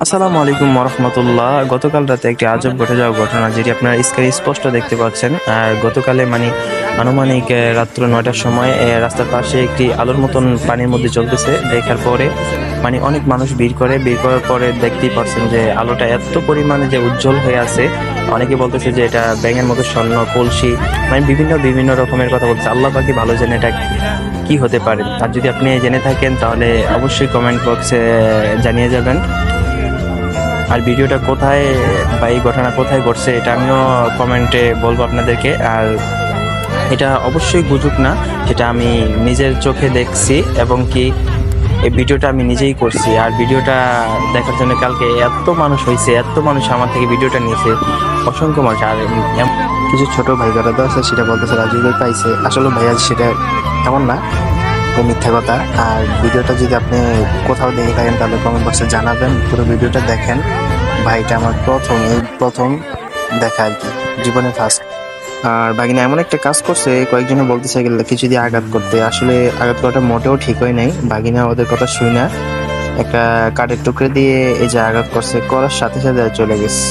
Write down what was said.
আসসালামু আলাইকুম রহমতুল্লাহ। গতকাল রাতে একটি আজব ঘটে যাওয়া ঘটনা, যেটি আপনারা স্ক্রিনে স্পষ্ট দেখতে পাচ্ছেন। আর গতকালে আনুমানিক রাত্র 9টার সময় রাস্তার পাশে একটি আলোর মতন পানির মধ্যে চলতেছে। দেখার পরে অনেক মানুষ ভিড় করার পরে দেখতেই পাচ্ছেন যে আলোটা এত পরিমাণে যে উজ্জ্বল হয়ে আছে। অনেকে বলতেছে যে এটা ব্যাঙের মতো স্বর্ণ কলসি, বিভিন্ন বিভিন্ন রকমের কথা বলছে। আল্লাহ পাকি ভালো জানে এটা কি হতে পারে। আর যদি আপনি জেনে থাকেন তাহলে অবশ্যই কমেন্ট বক্সে জানিয়ে যাবেন। আর ভিডিওটা কোথায় বা এই ঘটনা কোথায় ঘটছে এটা আমিও কমেন্টে বলবো আপনাদেরকে। আর এটা অবশ্যই গুজব না, যেটা আমি নিজের চোখে দেখছি এবং কি এই ভিডিওটা আমি নিজেই করছি। আর ভিডিওটা দেখার জন্য কালকে এত মানুষ হয়েছে, এত মানুষ আমার থেকে ভিডিওটা নিয়েছে, অসংখ্য মানুষ। আর কিছু ছোট ভাই বেড়াতে আছে, সেটা বলতেছে রাজু ভাই পাইছে। আসলে ভাইয়া সেটা এমন না, ও মিথ্যা কথা। আর ভিডিওটা যদি আপনি কোথাও দেখে থাকেন তাহলে কমেন্ট বক্সে জানাবেন, পুরো ভিডিওটা দেখেন। ভাইটা আমার প্রথম দেখা আর কি, জীবনে ফার্স্ট। আর বাগিনা এমন একটা কাজ করছে, কয়েকজনে বলতেছে কিছু দিয়ে আঘাত করতে। আসলে আঘাত করাটা মোটেও ঠিক হয় নাই। বাগিনা ওদের কথা শুই না, একটা কাঠের টুকরে দিয়ে এই যে আঘাত করছে, করার সাথে সাথে চলে গেছে।